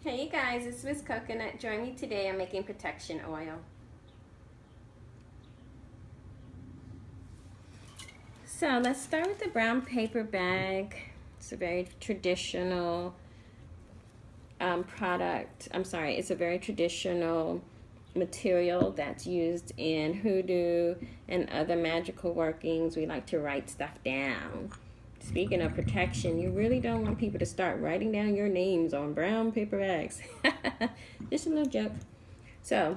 Hey you guys, it's Miss Coconut. Join me today. I'm making protection oil. So let's start with the brown paper bag. It's a very traditional product. I'm sorry, it's a very traditional material that's used in hoodoo and other magical workings. We like to write stuff down. Speaking of protection, you really don't want people to start writing down your names on brown paper bags. Just a little joke. So,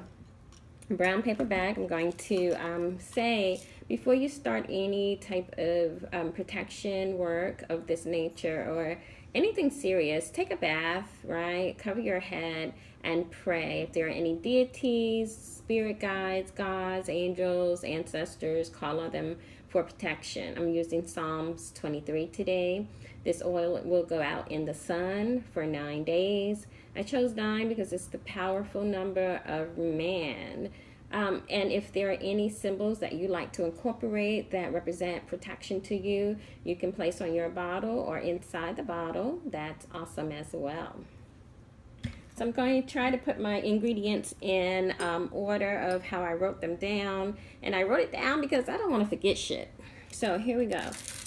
brown paper bag, I'm going to say before you start any type of protection work of this nature or anything serious, take a bath, right? Cover your head and pray. If there are any deities, spirit guides, gods, angels, ancestors, call on them for protection. I'm using Psalms 23 today. This oil will go out in the sun for 9 days. I chose 9 because it's the powerful number of man. And if there are any symbols that you like to incorporate that represent protection to you, you can place on your bottle or inside the bottle. That's awesome as well. So I'm going to try to put my ingredients in order of how I wrote them down. And I wrote it down because I don't want to forget shit. So here we go.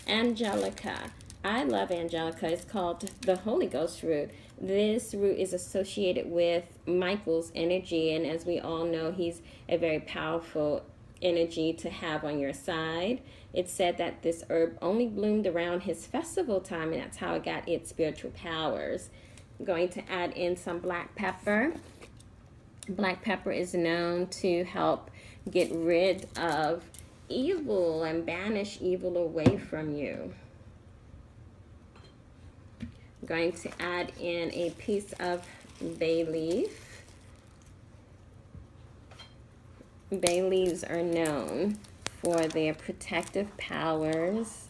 Angelica. I love Angelica. It's called the Holy Ghost root. This root is associated with Michael's energy. And as we all know, he's a very powerful energy to have on your side. It's said that this herb only bloomed around his festival time, and that's how it got its spiritual powers. I'm going to add in some black pepper. Black pepper is known to help get rid of evil and banish evil away from you. I'm going to add in a piece of bay leaf. Bay leaves are known for their protective powers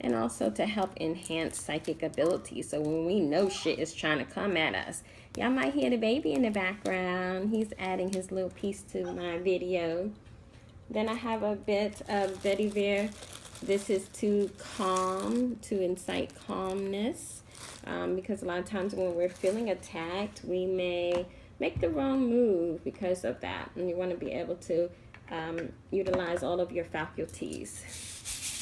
and also to help enhance psychic ability. So when we know shit is trying to come at us, y'all might hear the baby in the background. He's adding his little piece to my video. Then I have a bit of vetiver. This is to calm, to incite calmness, because a lot of times when we're feeling attacked, we may make the wrong move because of that. And you want to be able to utilize all of your faculties.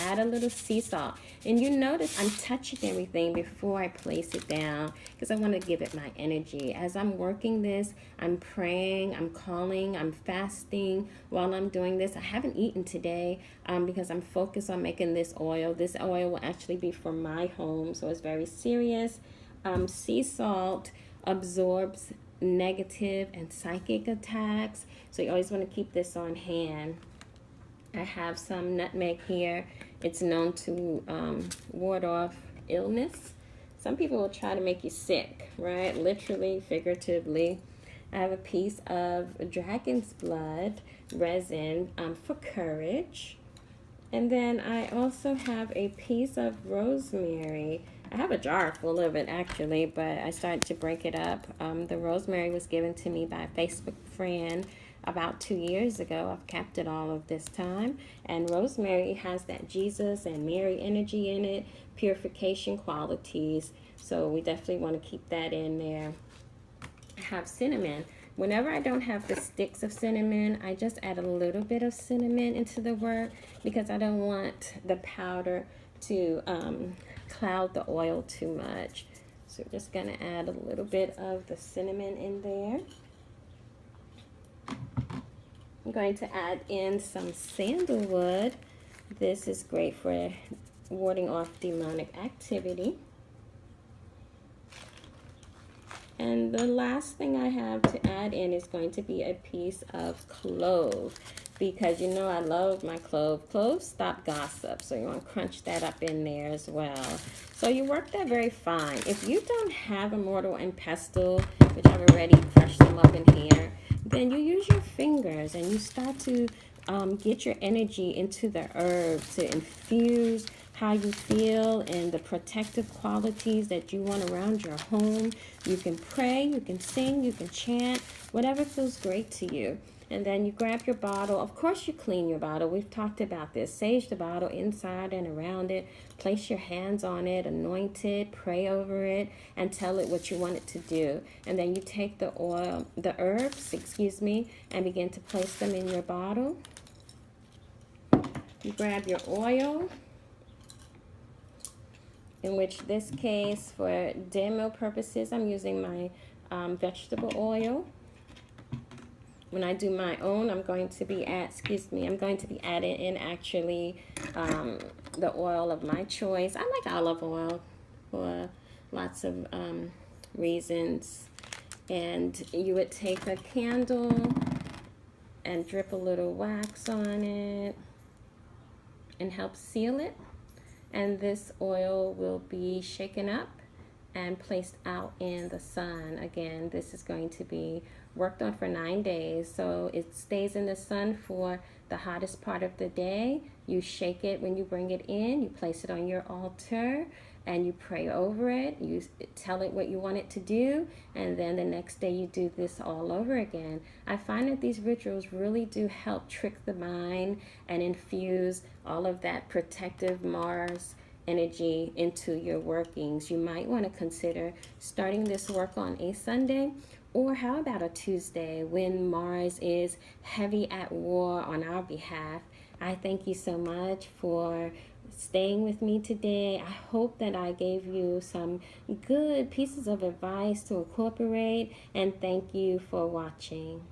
Add a little sea salt. And you notice I'm touching everything before I place it down because I want to give it my energy. As I'm working this, I'm praying, I'm calling, I'm fasting while I'm doing this. I haven't eaten today because I'm focused on making this oil. This oil will actually be for my home, so it's very serious. Sea salt absorbs negative and psychic attacks, so you always want to keep this on hand. I have some nutmeg here. It's known to ward off illness. Some people will try to make you sick, right? Literally, figuratively. I have a piece of dragon's blood resin for courage. And then I also have a piece of rosemary. I have a jar full of it actually, but I started to break it up. The rosemary was given to me by a Facebook friend about 2 years ago. I've kept it all of this time. And rosemary has that Jesus and Mary energy in it, purification qualities. So we definitely want to keep that in there. I have cinnamon. Whenever I don't have the sticks of cinnamon, I just add a little bit of cinnamon into the work because I don't want the powder to cloud the oil too much. So we're just going to add a little bit of the cinnamon in there. I'm going to add in some sandalwood. This is great for warding off demonic activity. And the last thing I have to add in is going to be a piece of clove, because you know I love my clove. Cloves stop gossip, so you want to crunch that up in there as well. So you work that very fine. If you don't have a mortar and pestle, which I've already crushed them up in here, then you use your fingers and you start to get your energy into the herb to infuse how you feel and the protective qualities that you want around your home. You can pray, you can sing, you can chant, whatever feels great to you. And then you grab your bottle. Of course you clean your bottle. We've talked about this. Sage the bottle inside and around it. Place your hands on it, anoint it, pray over it, and tell it what you want it to do. And then you take the herbs, and begin to place them in your bottle. You grab your oil, in which this case, for demo purposes, I'm using my vegetable oil. When I do my own, I'm going to be adding in actually the oil of my choice. I like olive oil for lots of reasons. And you would take a candle and drip a little wax on it and help seal it. And this oil will be shaken up and placed out in the sun. Again, this is going to be worked on for 9 days, so it stays in the sun for the hottest part of the day. You shake it when you bring it in, you place it on your altar, and you pray over it. You tell it what you want it to do, and then the next day you do this all over again. I find that these rituals really do help trick the mind and infuse all of that protective Mars energy into your workings. You might want to consider starting this work on a Sunday, or how about a Tuesday when Mars is heavy at war on our behalf. I thank you so much for staying with me today. I hope that I gave you some good pieces of advice to incorporate, and thank you for watching.